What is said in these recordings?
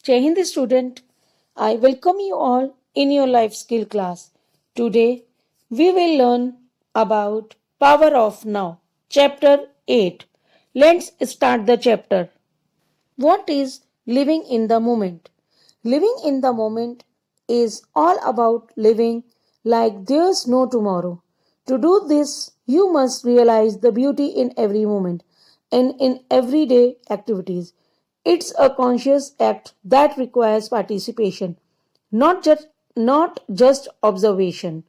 Jai Hind student, I welcome you all in your life skill class. Today we will learn about power of now. Chapter 8. Let's start the chapter. What is living in the moment? Living in the moment is all about living like there's no tomorrow. To do this, you must realize the beauty in every moment and in everyday activities. It's a conscious act that requires participation, not just observation,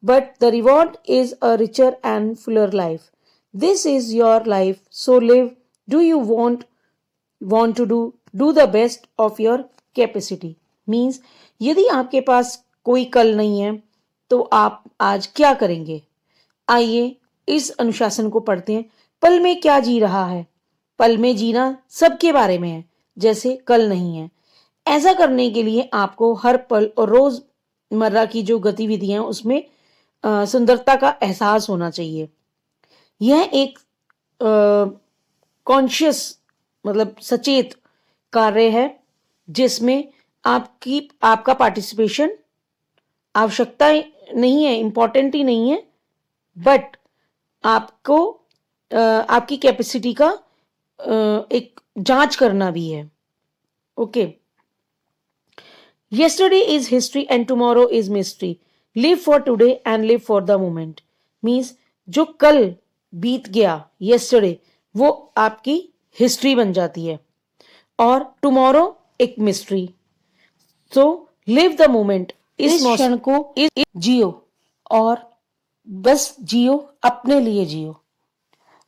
but the reward is a richer and fuller life. This is your life, so live. Do you want to do the best of your capacity? Means यदि आपके पास कोई कल नहीं है तो आप आज क्या करेंगे? आइए इस अनुशासन को पढ़ते हैं। पल में क्या जी रहा है? पल में जीना सबके बारे में है, जैसे कल नहीं है। ऐसा करने के लिए आपको हर पल और रोजमर्रा की जो गतिविधियां उसमें सुंदरता का एहसास होना चाहिए। यह एक कॉन्शियस मतलब सचेत कार्य है जिसमें आपका पार्टिसिपेशन आवश्यकता नहीं है, इंपॉर्टेंट ही नहीं है, बट आपको आपकी कैपेसिटी का एक जांच करना भी है। Okay, yesterday is history and tomorrow is mystery. Live for today and live for the moment. Means जो कल बीत गया yesterday वो आपकी हिस्ट्री बन जाती है और टुमारो एक mystery. So live the moment, इस क्षण को जियो और बस जियो, अपने लिए जियो।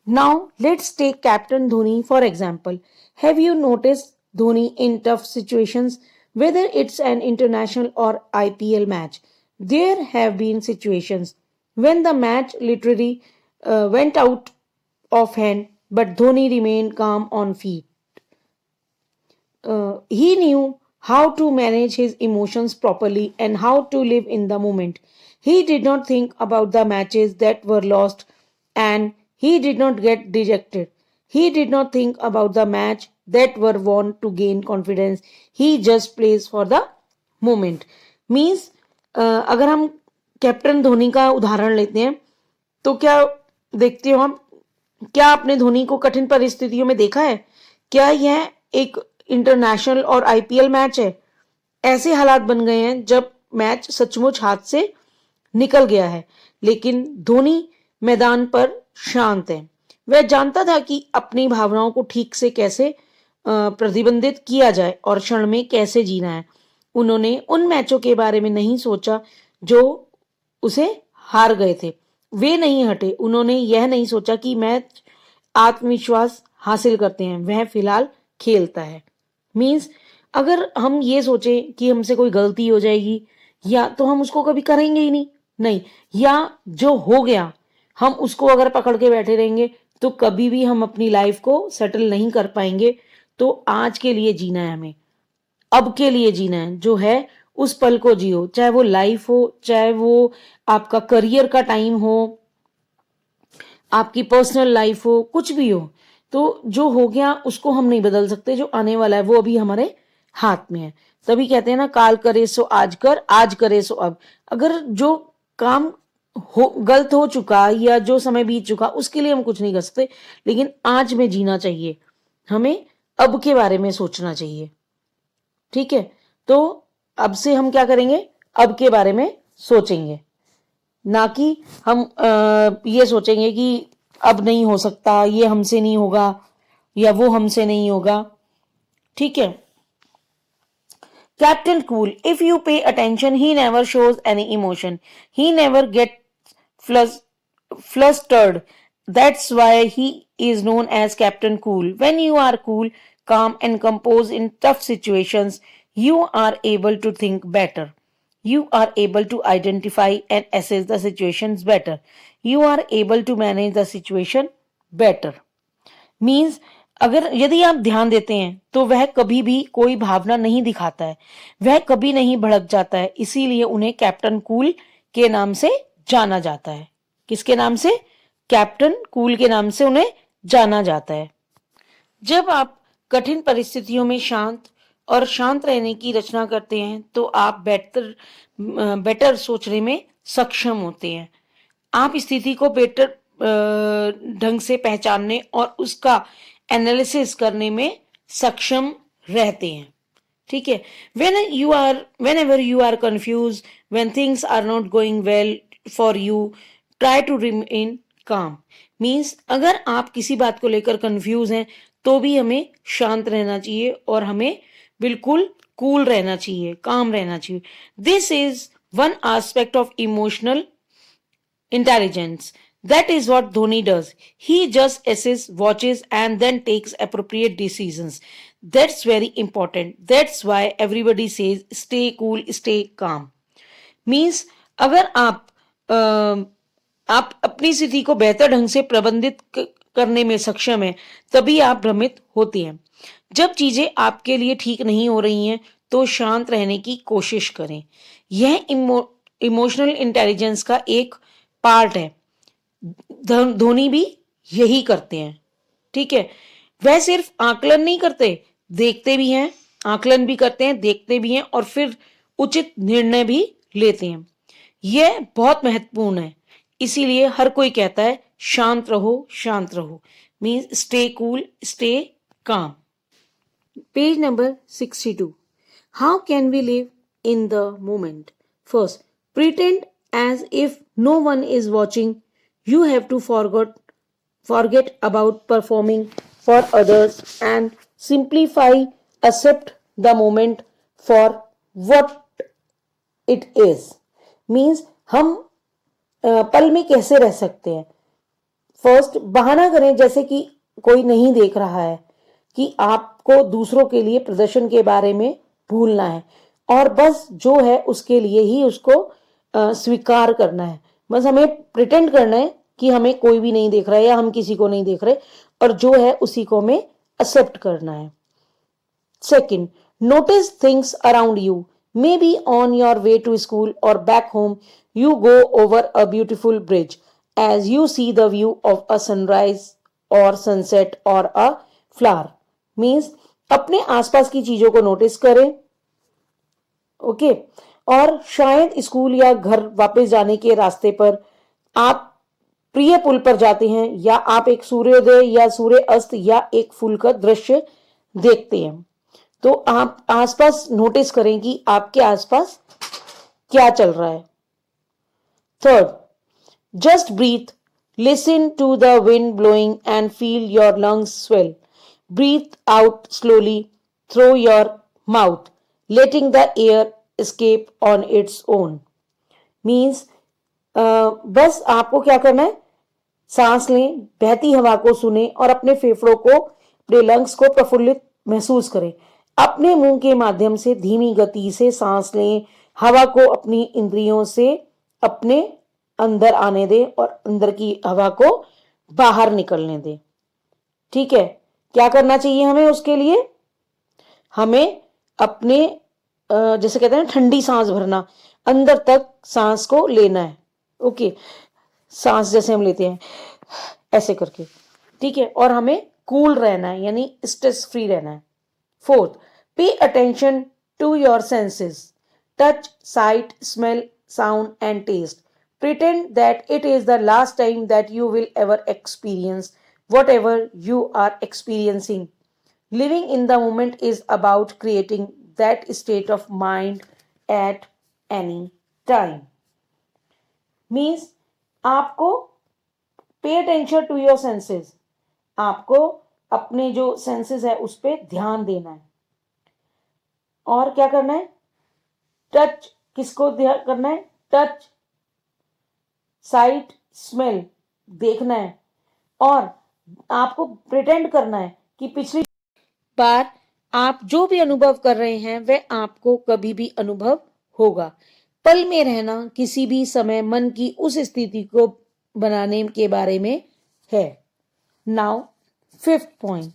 Now let's take captain Dhoni for example. Have you notice Dhoni in tough situations, whether it's an international or IPL match? There have been situations when the match literally went out of hand, but Dhoni remained calm on feet. He knew how to manage his emotions properly and how to live in the moment. He did not think about the matches that were lost and he did not get dejected. He did not think about the match that were won to gain confidence. He just plays for the moment. Means अगर हम captain Dhoni का उदाहरण लेते हैं तो क्या देखते हो हम, क्या आपने धोनी को कठिन परिस्थितियों में देखा है? क्या यह एक इंटरनेशनल और आईपीएल मैच है? ऐसे हालात बन गए हैं जब मैच सचमुच हाथ से निकल गया है, लेकिन धोनी मैदान पर शांत है। वह जानता था कि अपनी भावनाओं को ठीक से कैसे प्रतिबंधित किया जाए और क्षण में कैसे जीना है। उन्होंने उन मैचों के बारे में नहीं सोचा जो उसे हार गए थे, वे नहीं हटे। उन्होंने यह नहीं सोचा कि मैच आत्मविश्वास हासिल करते हैं, वह फिलहाल खेलता है। मीन्स अगर हम ये सोचें कि हमसे कोई गलती हो जाएगी या तो हम उसको कभी करेंगे ही नहीं, या जो हो गया हम उसको अगर पकड़ के बैठे रहेंगे तो कभी भी हम अपनी लाइफ को सेटल नहीं कर पाएंगे। तो आज के लिए जीना है, हमें अब के लिए जीना है, जो है उस पल को जियो, चाहे वो लाइफ हो, चाहे वो आपका करियर का टाइम हो, आपकी पर्सनल लाइफ हो, कुछ भी हो। तो जो हो गया उसको हम नहीं बदल सकते, जो आने वाला है वो अभी हमारे हाथ में है। तभी कहते हैं ना, काल करे सो आज कर, आज करे सो अब। अगर जो काम गलत हो चुका या जो समय बीत चुका उसके लिए हम कुछ नहीं कर सकते, लेकिन आज में जीना चाहिए, हमें अब के बारे में सोचना चाहिए। ठीक है, तो अब से हम क्या करेंगे, अब के बारे में सोचेंगे, ना कि हम ये सोचेंगे कि अब नहीं हो सकता, ये हमसे नहीं होगा या वो हमसे नहीं होगा। ठीक है। Captain Cool, if you pay attention, he never shows any emotion. He never gets flustered. That's why he is known as Captain Cool. When you are cool, calm and composed in tough situations, you are able to think better. You are able to identify and assess the situations better. You are able to manage the situation better. Means अगर यदि आप ध्यान देते हैं तो वह कभी भी कोई भावना नहीं दिखाता है, वह कभी नहीं भड़क जाता है, इसीलिए उन्हें कैप्टन कूल के नाम से जाना जाता है। किसके नाम से? कैप्टन कूल के नाम से उन्हें जाना जाता है। जब आप कठिन परिस्थितियों में शांत और शांत रहने की रचना करते हैं तो आप बेटर सोचने में सक्षम होते हैं। आप स्थिति को बेटर ढंग से पहचानने और उसका एनालिसिस करने में सक्षम रहते हैं। ठीक है। Whenever you are confuse, when things are not going well for you, try to remain calm. Means अगर आप किसी बात को लेकर कंफ्यूज हैं तो भी हमें शांत रहना चाहिए और हमें बिल्कुल कूल रहना चाहिए, काम रहना चाहिए। This is one aspect of emotional intelligence. That is what Dhoni does. He just assesses, watches, and then takes appropriate decisions. That's very important. That's why everybody says stay cool, stay calm. Means अगर आप अपनी स्थिति को बेहतर ढंग से प्रबंधित करने में सक्षम है तभी आप भ्रमित होती हैं। जब चीजें आपके लिए ठीक नहीं हो रही हैं तो शांत रहने की कोशिश करें। यह इमोशनल इंटेलिजेंस का एक पार्ट है। धोनी भी यही करते हैं। ठीक है। वह सिर्फ आकलन नहीं करते, देखते भी हैं, आकलन भी करते हैं, देखते भी हैं और फिर उचित निर्णय भी लेते हैं। यह बहुत महत्वपूर्ण है। इसीलिए हर कोई कहता है शांत रहो, शांत रहो। Means stay cool, stay calm. Page number 62. How can we live in the moment? First, pretend as if no one is watching. You have to forget about performing for others and simplify, accept the moment for what it is. Means हम पल में कैसे रह सकते हैं। First, बहाना करें जैसे कि कोई नहीं देख रहा है कि आपको दूसरों के लिए प्रदर्शन के बारे में भूलना है और बस जो है उसके लिए ही उसको स्वीकार करना है। बस हमें प्रिटेंड करना है कि हमें कोई भी नहीं देख रहा है या हम किसी को नहीं देख रहे और जो है उसी को हमें एक्सेप्ट करना है। Second, notice things around you. Maybe on your way to school और back home you go over a beautiful bridge as you see the view of a sunrise और सनसेट और अ फ्लावर। मीन्स अपने आसपास की चीजों को notice करें। Okay. और शायद स्कूल या घर वापस जाने के रास्ते पर आप प्रिय पुल पर जाते हैं या आप एक सूर्योदय या सूर्य अस्त या एक फूल का दृश्य देखते हैं तो आप आसपास नोटिस करें कि आपके आसपास क्या चल रहा है। Third, just breathe, listen to the wind blowing and feel your lungs swell. Breathe out slowly through your mouth, letting the air escape on its own. Means बस आपको क्या करना है, सांस लें, बहती हवा को सुने और अपने फेफड़ों को, अपने लंग्स को प्रफुल्लित महसूस करें। अपने मुंह के माध्यम से धीमी गति से सांस लें, हवा को अपनी इंद्रियों से अपने अंदर आने दें और अंदर की हवा को बाहर निकलने दें। ठीक है। क्या करना चाहिए हमें उसके लिए? हमें अपने जैसे कहते हैं ठंडी सांस भरना, अंदर तक सांस को लेना है। ओके। सांस जैसे हम लेते हैं ऐसे करके। ठीक है। और हमें कूल रहना है यानी स्ट्रेस फ्री रहना है। Fourth, pay attention to your senses, touch, sight, smell, sound and taste. Pretend that it is the last time that you will ever experience whatever you are experiencing. Living in the moment is about creating that state of mind at any time. Means आपको pay attention to your senses. आपको अपने जो senses है उस पर ध्यान देना है। और क्या करना है? टच, किसको ध्यान करना है? टच, साइट, स्मेल, देखना है। और आपको प्रिटेंड करना है कि पिछली बार आप जो भी अनुभव कर रहे हैं वह आपको कभी भी अनुभव होगा। पल में रहना किसी भी समय मन की उस स्थिति को बनाने के बारे में है। Now fifth point,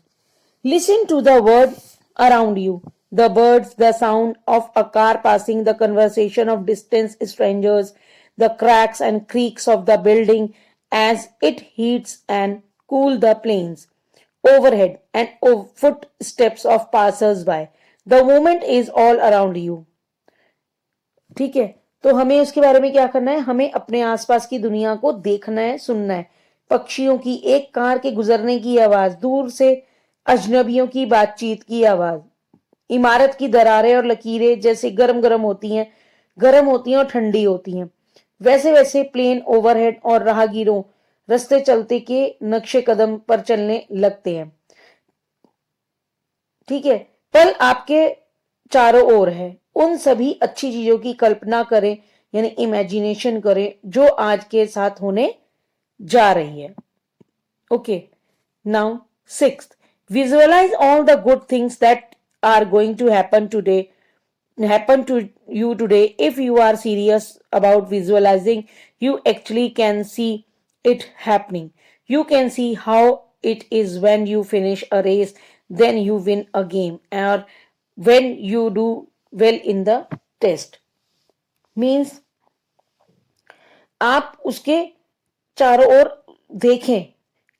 listen to the word around you, the birds, the sound of a car passing, the conversation of distance strangers, the cracks and creaks of the building as it heats and cool the plains overhead and footsteps of passers-by. The moment is all around you. ठीक है, तो हमें उसके बारे में क्या करना है, हमें अपने आसपास की दुनिया को देखना है, सुनना है। पक्षियों की, एक कार के गुजरने की आवाज, दूर से अजनबियों की बातचीत की आवाज, इमारत की दरारें और लकीरें जैसे गरम होती हैं और ठंडी होती हैं, वैसे वैसे प्लेन ओवरहेड और राहगीरों रास्ते चलते के नक्शे कदम पर चलने लगते हैं। ठीक है, पल आपके चारों ओर है, उन सभी अच्छी चीजों की कल्पना करें, यानी इमेजिनेशन करें, जो आज के साथ होने जा रही है। Okay, now sixth, visualise all the good things that are going to happen to you today. If you are serious about visualizing, you actually can see it happening. You can see how it is when you finish a race, then you win a game, or when you do well in the test. Means आप उसके चारों ओर देखें,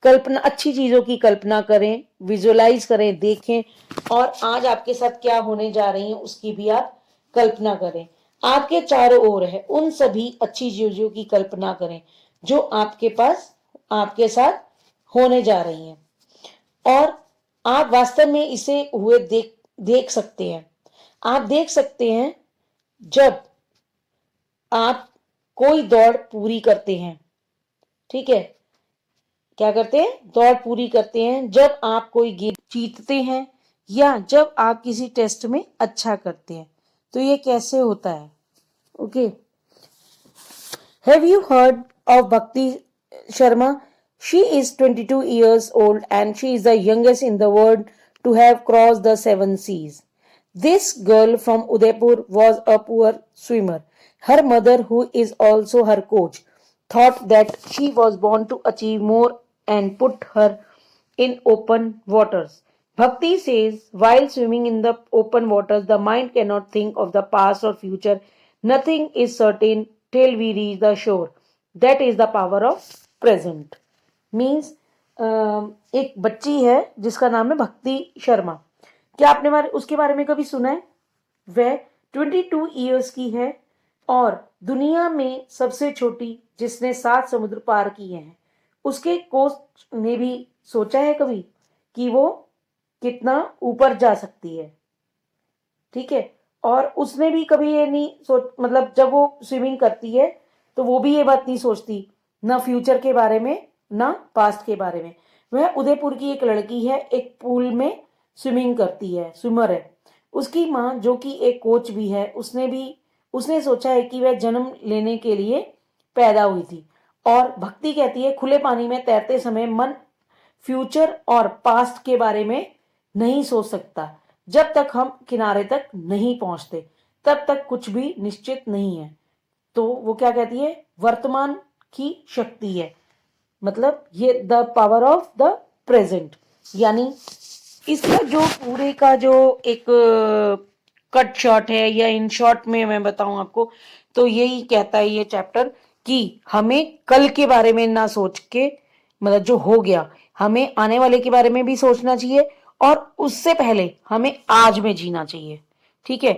कल्पना, अच्छी चीजों की कल्पना करें, visualise करें, देखें, और आज आपके साथ क्या होने जा रही है उसकी भी आप कल्पना करें। आपके चारों ओर है, उन सभी अच्छी चीजों की कल्पना करें जो आपके पास, आपके साथ होने जा रही हैं, और आप वास्तव में इसे हुए देख सकते हैं। आप देख सकते हैं जब आप कोई दौड़ पूरी करते हैं। ठीक है, क्या करते हैं, दौड़ पूरी करते हैं, जब आप कोई गेम जीतते हैं, या जब आप किसी टेस्ट में अच्छा करते हैं। तो ये कैसे होता है? Okay, have you heard of Bhakti Sharma? She is 22 years old and she is the youngest in the world to have crossed the 7 seas. This girl from Udaipur was a poor swimmer. Her mother, who is also her coach, thought that she was born to achieve more and put her in open waters. Bhakti says, while swimming in the open waters, the mind cannot think of the past or future. Nothing is certain till we reach the shore. That is the power of present. Means एक बच्ची है जिसका नाम है भक्ति शर्मा। क्या आपने उसके बारे में कभी सुना है? वह 22 ईयर्स की है और दुनिया में सबसे छोटी, जिसने 7 समुद्र पार किए हैं। उसके कोच ने भी सोचा है कभी कि वो कितना ऊपर जा सकती है। ठीक है, और उसने भी कभी ये नहीं सोच, मतलब जब वो स्विमिंग करती है तो वो भी ये बात नहीं सोचती, ना फ्यूचर के बारे में ना पास्ट के बारे में। वह उदयपुर की एक लड़की है, एक पूल में स्विमिंग करती है, स्विमर है। उसकी माँ, जो कि एक कोच भी है, उसने सोचा है कि वह जन्म लेने के लिए पैदा हुई थी। और भक्ति कहती है, खुले पानी में तैरते समय मन फ्यूचर और पास्ट के बारे में नहीं सोच सकता। जब तक हम किनारे तक नहीं पहुंचते तब तक कुछ भी निश्चित नहीं है। तो वो क्या कहती है, वर्तमान की शक्ति है, मतलब ये the power of the present. यानी इसका जो पूरे का जो एक कट शॉट है, या इन शॉर्ट में मैं बताऊं आपको, तो यही कहता है ये चैप्टर कि हमें कल के बारे में ना सोच के, मतलब जो हो गया, हमें आने वाले के बारे में भी सोचना चाहिए, और उससे पहले हमें आज में जीना चाहिए। ठीक है,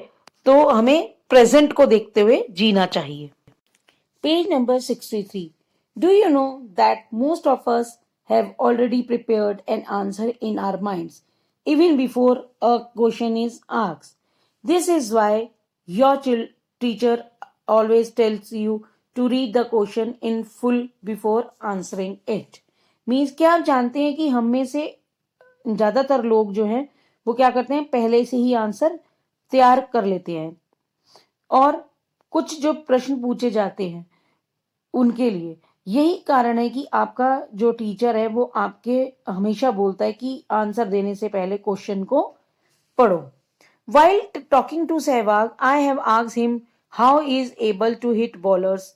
तो हमें प्रेजेंट को देखते हुए जीना चाहिए। Page number 63. Do you know that most of us have already prepared an answer in our minds even before a question is asked? This is why your teacher always tells you to read the question in full before answering it. Means क्या आप जानते हैं कि हम में से ज्यादातर लोग जो हैं वो क्या करते हैं, पहले से ही आंसर तैयार कर लेते हैं, और कुछ जो प्रश्न पूछे जाते हैं उनके लिए यही कारण है कि आपका जो टीचर है वो आपके हमेशा बोलता है कि आंसर देने से पहले क्वेश्चन को पढ़ो। While talking to Sehwag, I have asked him how he is able to hit bowlers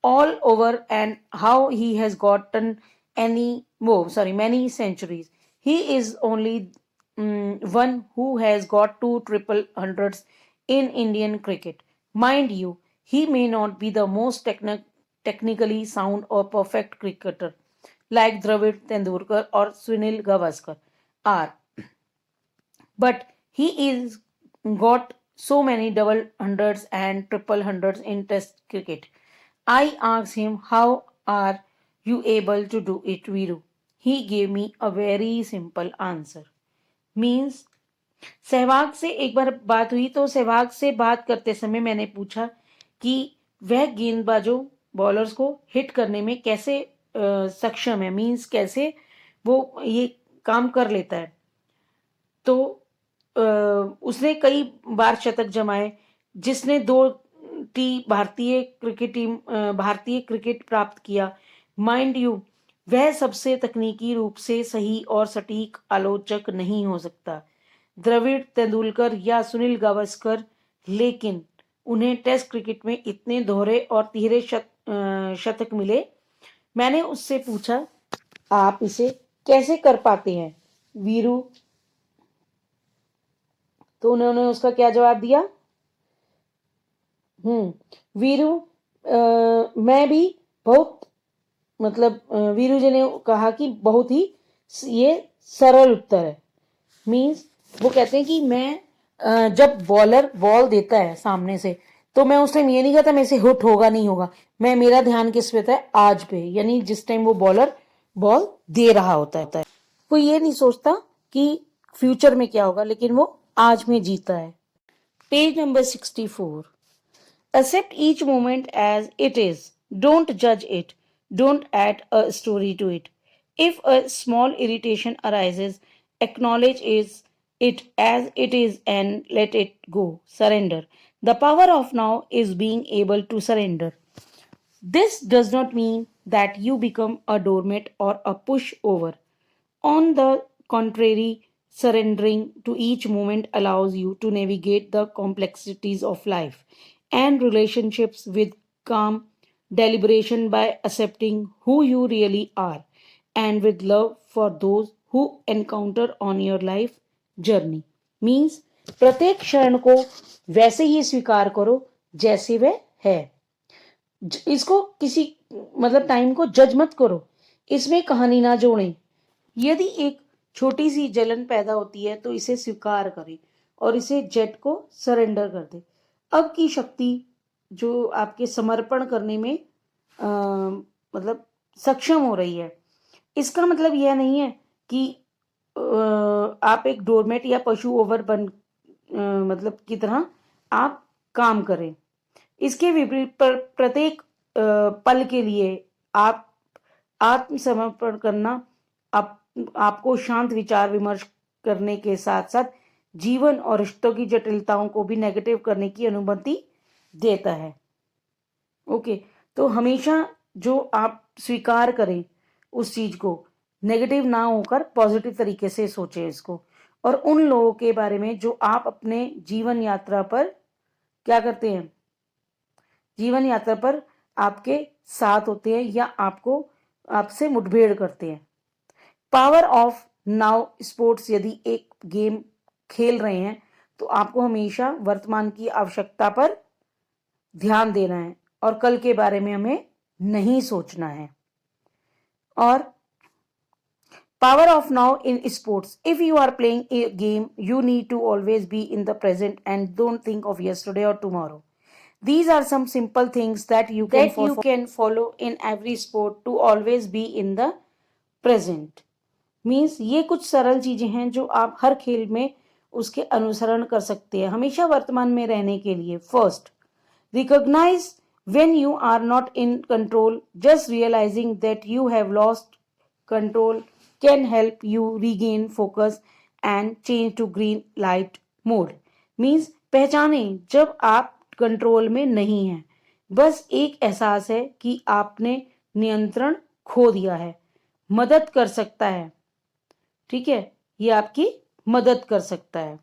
all over and how he has gotten many centuries. He is only one who has got 2 triple hundreds in Indian cricket. Mind you, he may not be the most technically sound or perfect cricketer like Dravid Tendulkar or Sunil Gavaskar are, but he is got so many double hundreds and triple hundreds in Test cricket. I asked him, how are you able to do it, Viru? He gave me a very simple answer. Means Sehwag से एक बार बात हुई तो सहवाग से बात करते समय मैंने पूछा कि वह गेंदबाजों बॉलर्स को हिट करने में कैसे सक्षम है, मींस कैसे वो ये काम कर लेता है. तो उसने कई बार शतक जमाए, जिसने 2 भारतीय क्रिकेट प्राप्त किया. माइंड यू, वह सबसे तकनीकी रूप से सही और सटीक आलोचक नहीं हो सकता, द्रविड़, तेंदुलकर या सुनील गावस्कर, लेकिन उन्हें टेस्ट क्रिकेट में इतने दोहरे और तिहरे शतक मिले. मैंने उससे पूछा, आप इसे कैसे कर पाते हैं वीरू? तो उन्होंने उसका क्या जवाब दिया? वीरू, मैं भी बहुत मतलब वीरू जी ने कहा कि बहुत ही ये सरल उत्तर है. मीन्स वो कहते हैं कि मैं जब बॉलर बॉल देता है सामने से, तो मैं उस टाइम ये नहीं कहता मेरे से हिट होगा नहीं होगा, मैं मेरा ध्यान किस पे है? आज पे. यानी जिस टाइम वो बॉलर बॉल दे रहा होता है, वो ये नहीं सोचता कि फ्यूचर में क्या होगा, लेकिन वो आज में जीता है. Page number 64. Accept each moment as it is. Don't judge it. Don't add a story to it. If a small irritation arises, acknowledge it as it is and let it go. Surrender. The power of now is being able to surrender. This does not mean that you become a doormat or a pushover. On the contrary, surrendering to each moment allows you to navigate the complexities of life and relationships with calm deliberation by accepting who you really are and with love for those who encounter on your life journey. Means प्रत्येक क्षण को वैसे ही स्वीकार करो जैसे वह है. इसको किसी मतलब टाइम को जज मत करो, इसमें कहानी ना जोड़ें. यदि एक छोटी सी जलन पैदा होती है तो इसे स्वीकार करें और इसे जेट को सरेंडर कर दे. अब की शक्ति जो आपके समर्पण करने में मतलब सक्षम हो रही है, इसका मतलब यह नहीं है कि आप एक डोरमेट या पशु ओवर बन मतलब की तरह आप काम करें. इसके विपरीत प्रत्येक पल के लिए आप आत्मसमर्पण करना आपको शांत विचार विमर्श करने के साथ साथ जीवन और रिश्तों की जटिलताओं को भी नेगेटिव करने की अनुमति देता है. ओके, तो हमेशा जो आप स्वीकार करें उस चीज को, नेगेटिव ना होकर पॉजिटिव तरीके से सोचें इसको. और उन लोगों के बारे में जो आप अपने जीवन यात्रा पर क्या करते हैं, जीवन यात्रा पर आपके साथ होते हैं या आपसे मुठभेड़ करते हैं. पावर ऑफ नाउ स्पोर्ट्स, यदि एक गेम खेल रहे हैं तो आपको हमेशा वर्तमान की आवश्यकता पर ध्यान देना है और कल के बारे में हमें नहीं सोचना है. और power of now in sports, if you are playing a game you need to always be in the present and don't think of yesterday और tomorrow. These are some simple things that you can follow in every sport to always be in the present. Means ये कुछ सरल चीजें हैं जो आप हर खेल में उसके अनुसरण कर सकते हैं हमेशा वर्तमान में रहने के लिए. First, recognise when you are not in control. Just realizing that you have lost control can help you regain focus and change to green light mode. Means पहचाने जब आप कंट्रोल में नहीं हैं. बस एक एहसास है कि आपने नियंत्रण खो दिया है. मदद कर सकता है, ठीक है, ये आपकी मदद कर सकता है.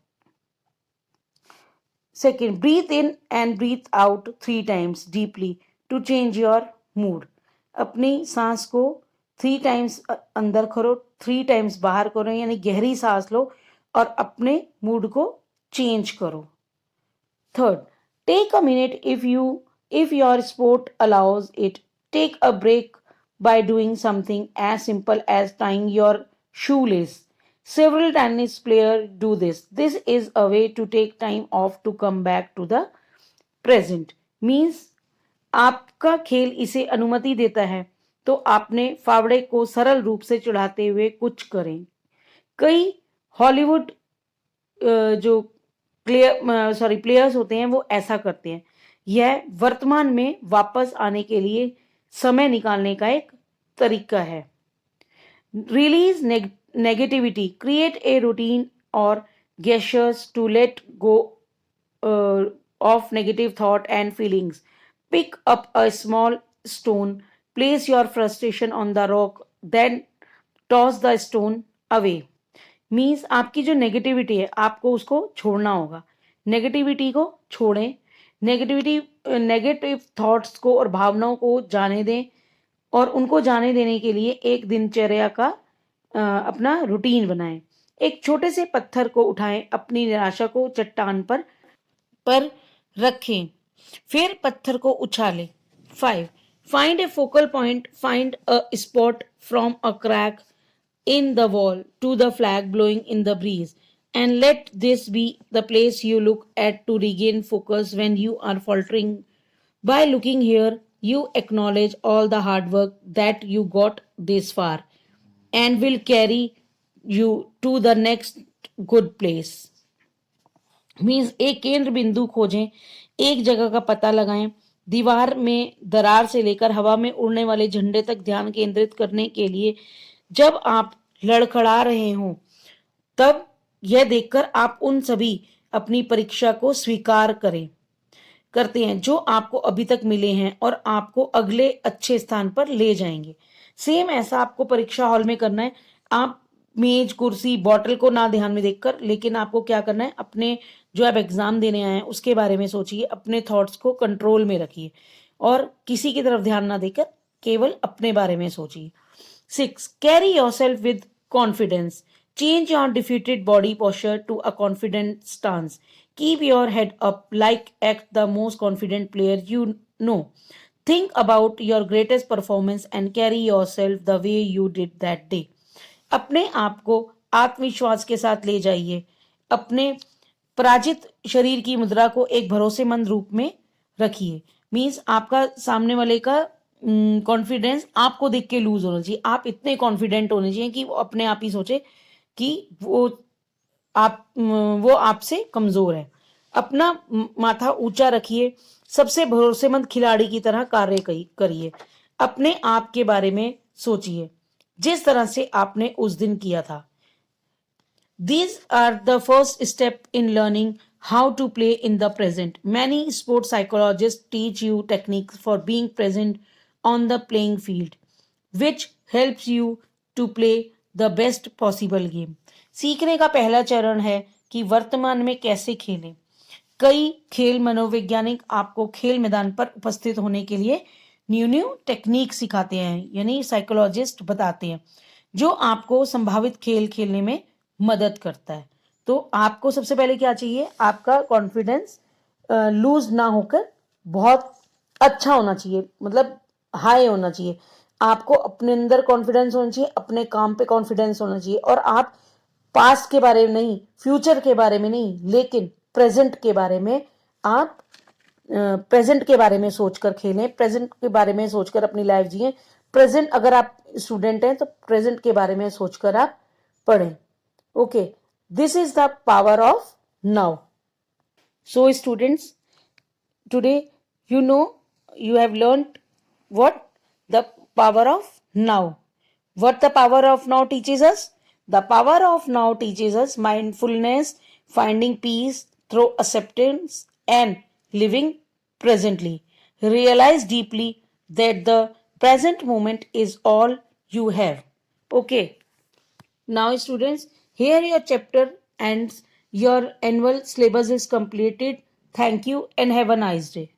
Second, breathe in and breathe out 3 times deeply to change your mood. अपनी सांस को 3 times अंदर करो, 3 times बाहर करो, यानी गहरी सांस लो और अपने मूड को चेंज करो. Third, take a minute if your sport allows it. Take a break by doing something as simple as tying your shoelace. Several tennis players do this. This is a way to take time off to come back to the present. Means आपका खेल इसे अनुमति देता है तो आपने फावड़े को सरल रूप से चढ़ाते हुए कुछ करें. कई हॉलीवुड जो प्लेयर्स होते हैं वो ऐसा करते हैं. यह वर्तमान में वापस आने के लिए समय निकालने का एक तरीका है. Release negativity. Create a routine or gestures to let go of negative thought and feelings. Pick up a small stone, place your frustration on the rock, then toss the stone away. Means आपकी जो negativity है आपको उसको छोड़ना होगा. Negativity को छोड़ें. Negative thoughts को और भावनाओं को जाने दें और उनको जाने देने के लिए एक दिनचर्या का अपना रूटीन बनाएं. एक छोटे से पत्थर को उठाएं, अपनी निराशा को चट्टान पर रखें, फिर पत्थर को उछालें. 5. Find a focal point. Find a spot from a crack in the wall to the flag blowing in the breeze, and let this be the place you look at to regain focus when you are faltering. By looking here, you acknowledge all the hard work that you got this far and will carry you to the next good place. Means एक केंद्र बिंदु खोजें, एक जगह का पता लगाएं. दीवार में दरार से लेकर हवा में उड़ने वाले झंडे तक ध्यान केंद्रित करने के लिए जब आप लड़खड़ा रहे हों तब यह देखकर आप उन सभी अपनी परीक्षा को स्वीकार करते हैं जो आपको अभी तक मिले हैं और आपको अगले अच्छे स्थान पर ले जाएंगे. सेम ऐसा आपको परीक्षा हॉल में करना है. आप मेज, कुर्सी, बॉटल को ना ध्यान में देखकर, लेकिन आपको क्या करना है, अपने जो आप एग्जाम देने आए हैं उसके बारे में सोचिए. अपने थॉट्स को कंट्रोल में रखिए और किसी की तरफ ध्यान ना देकर केवल अपने बारे में सोचिए. 6. Carry yourself with confidence. Change your defeated body posture to a confident stance. Keep your head up like act the most confident player you know. Think about your greatest performance and carry yourself the way you did that day. अपने आप को आत्मविश्वास के साथ ले जाइए. अपने पराजित शरीर की मुद्रा को एक भरोसेमंद रूप में रखिए. मीन्स आपका सामने वाले का कॉन्फिडेंस आपको देख के लूज होना चाहिए. आप इतने कॉन्फिडेंट होने चाहिए कि वो अपने आप ही सोचे कि वो आपसे कमजोर है. अपना माथा ऊंचा रखिए. सबसे भरोसेमंद खिलाड़ी की तरह कार्य करिए. अपने आप के बारे में सोचिए जिस तरह से आपने उस दिन किया था. These are the first step in learning how to play in the present. Many sports psychologists teach you techniques for being present on the playing field, which helps you to play the best possible game. सीखने का पहला चरण है कि वर्तमान में कैसे खेलें. कई खेल मनोवैज्ञानिक आपको खेल मैदान पर उपस्थित होने के लिए न्यू टेक्निक सिखाते हैं, यानी साइकोलॉजिस्ट बताते हैं, जो आपको संभावित खेल खेलने में मदद करता है. तो आपको सबसे पहले क्या चाहिए, आपका कॉन्फिडेंस लूज ना होकर बहुत अच्छा होना चाहिए, मतलब हाई होना चाहिए. आपको अपने अंदर कॉन्फिडेंस होना चाहिए, अपने काम पे कॉन्फिडेंस होना चाहिए. और आप पास्ट के बारे में नहीं, फ्यूचर के बारे में नहीं, लेकिन प्रेजेंट के बारे में आप प्रेजेंट के बारे में सोचकर खेलें. प्रेजेंट के बारे में सोचकर अपनी लाइफ जिए. प्रेजेंट, अगर आप स्टूडेंट हैं तो प्रेजेंट के बारे में सोचकर आप पढ़ें. Okay, this is the power of now. So students, today you know you have learned what the power of now. What the power of now teaches us? The power of now teaches us mindfulness, finding peace through acceptance and living presently. Realize deeply that the present moment is all you have. Okay, now students, here your chapter ends. Your annual syllabus is completed. Thank you and have a nice day.